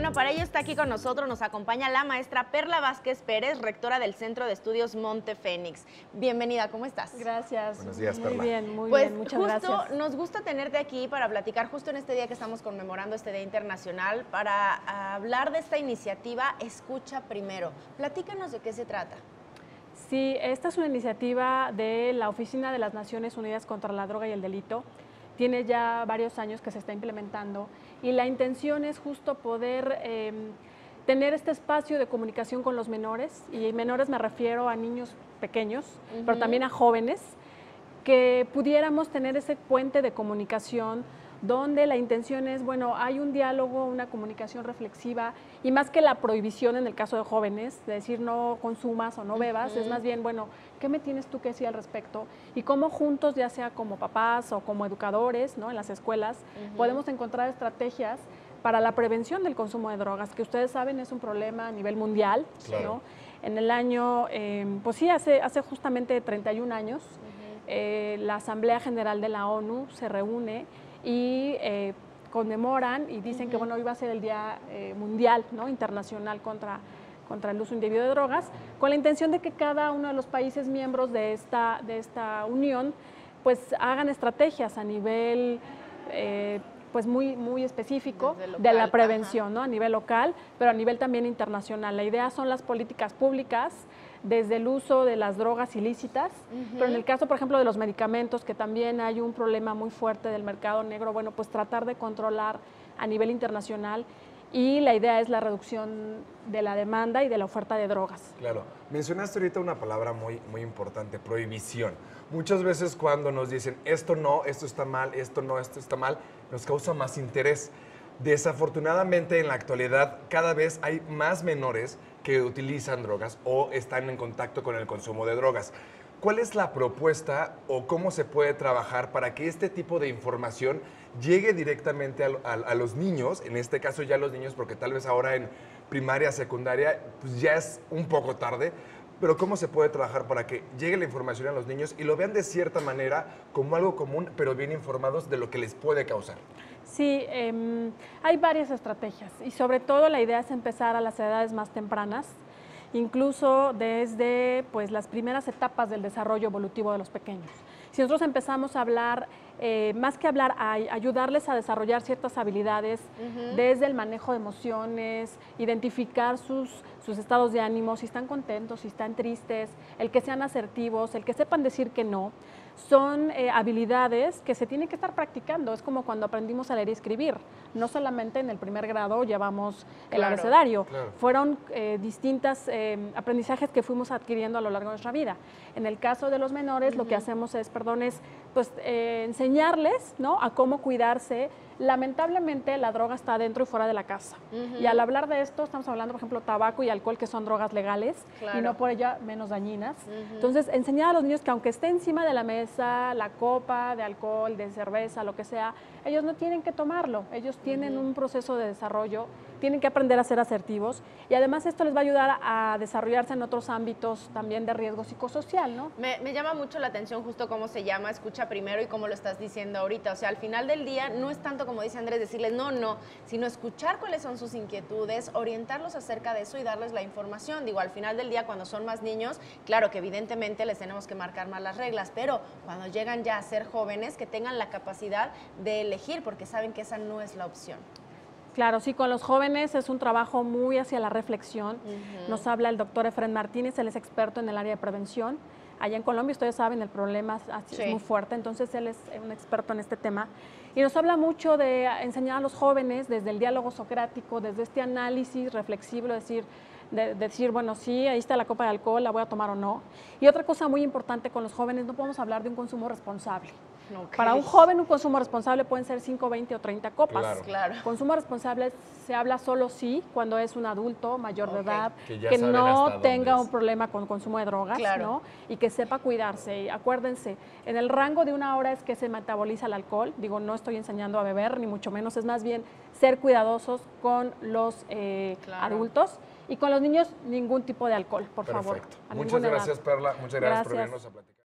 bueno, para ello está aquí con nosotros, nos acompaña la maestra Perla Vázquez Pérez, rectora del Centro de Estudios Monte Fénix. Bienvenida, ¿cómo estás? Gracias. Buenos días, muy Perla. bien, muy Pues bien, muchas justo gracias. nos gusta tenerte aquí para platicar justo en este día que estamos conmemorando este Día Internacional, para hablar de esta iniciativa Escucha Primero. Platícanos de qué se trata. Sí, esta es una iniciativa de la Oficina de las Naciones Unidas contra la Droga y el Delito. Tiene ya varios años que se está implementando y la intención es justo poder tener este espacio de comunicación con los menores, y menores me refiero a niños pequeños, pero también a jóvenes, que pudiéramos tener ese puente de comunicación donde la intención es, bueno, hay un diálogo, una comunicación reflexiva, y más que la prohibición en el caso de jóvenes, de decir no consumas o no bebas, es más bien, bueno, ¿qué me tienes tú que decir al respecto? Y cómo juntos, ya sea como papás o como educadores, ¿no?, en las escuelas, podemos encontrar estrategias para la prevención del consumo de drogas, que ustedes saben es un problema a nivel mundial, Claro. ¿no? En el año, pues sí, hace justamente 31 años, la Asamblea General de la ONU se reúne y conmemoran y dicen que bueno, hoy va a ser el Día Mundial, ¿no?, Internacional contra el uso indebido de drogas, con la intención de que cada uno de los países miembros de esta unión pues hagan estrategias a nivel pues muy específico local, de la prevención, ¿no?, a nivel local, pero a nivel también internacional. La idea son las políticas públicas, desde el uso de las drogas ilícitas, pero en el caso, por ejemplo, de los medicamentos, que también hay un problema muy fuerte del mercado negro, bueno, pues tratar de controlar a nivel internacional, y la idea es la reducción de la demanda y de la oferta de drogas. Claro. Mencionaste ahorita una palabra muy importante, prohibición. Muchas veces cuando nos dicen esto no, esto está mal, esto no, esto está mal, nos causa más interés. Desafortunadamente, en la actualidad, cada vez hay más menores que utilizan drogas o están en contacto con el consumo de drogas. ¿Cuál es la propuesta o cómo se puede trabajar para que este tipo de información llegue directamente a los niños, en este caso ya los niños, porque tal vez ahora en primaria, secundaria, pues ya es un poco tarde, pero cómo se puede trabajar para que llegue la información a los niños y lo vean de cierta manera como algo común, pero bien informados de lo que les puede causar? Sí, hay varias estrategias y sobre todo la idea es empezar a las edades más tempranas, incluso desde pues, las primeras etapas del desarrollo evolutivo de los pequeños. Si nosotros empezamos a hablar, más que hablar, a ayudarles a desarrollar ciertas habilidades desde el manejo de emociones, identificar sus estados de ánimo, si están contentos, si están tristes, el que sean asertivos, el que sepan decir que no, son habilidades que se tienen que estar practicando. Es como cuando aprendimos a leer y escribir. No solamente en el primer grado llevamos el abecedario. Claro. Fueron distintos aprendizajes que fuimos adquiriendo a lo largo de nuestra vida. En el caso de los menores, lo que hacemos es, pues, enseñarles, ¿no?, a cómo cuidarse. Lamentablemente, la droga está dentro y fuera de la casa. Y al hablar de esto, estamos hablando, por ejemplo, tabaco y alcohol, que son drogas legales, y no por ello menos dañinas. Entonces, enseñar a los niños que aunque esté encima de la mesa la copa de alcohol, de cerveza, lo que sea, ellos no tienen que tomarlo. Ellos tienen un proceso de desarrollo, tienen que aprender a ser asertivos, y además esto les va a ayudar a desarrollarse en otros ámbitos también de riesgo psicosocial, ¿no? Me llama mucho la atención justo cómo se llama Escucha Primero y cómo lo estás diciendo ahorita. O sea, al final del día no es tanto como dice Andrés, decirles no, sino escuchar cuáles son sus inquietudes, orientarlos acerca de eso y darles la información. Digo, al final del día, cuando son más niños, claro que evidentemente les tenemos que marcar más las reglas, pero cuando llegan ya a ser jóvenes, que tengan la capacidad de elegir, porque saben que esa no es la opción. Claro, sí, con los jóvenes es un trabajo muy hacia la reflexión. Nos habla el doctor Efren Martínez, él es experto en el área de prevención. Allá en Colombia, ustedes saben, el problema es muy fuerte, entonces él es un experto en este tema. Y nos habla mucho de enseñar a los jóvenes desde el diálogo socrático, desde este análisis reflexivo, de decir, bueno, sí, ahí está la copa de alcohol, la voy a tomar o no. Y otra cosa muy importante con los jóvenes, no podemos hablar de un consumo responsable. Para un joven, un consumo responsable pueden ser 5, 20 o 30 copas. Claro. Consumo responsable se habla solo sí cuando es un adulto mayor de edad, Que no tenga un problema con consumo de drogas, ¿no?, y que sepa cuidarse. Y acuérdense, en el rango de 1 hora es que se metaboliza el alcohol. Digo, no estoy enseñando a beber, ni mucho menos, es más bien ser cuidadosos con los adultos. Y con los niños, ningún tipo de alcohol, por favor. Muchas gracias, Perla. Muchas gracias por venirnos a platicar.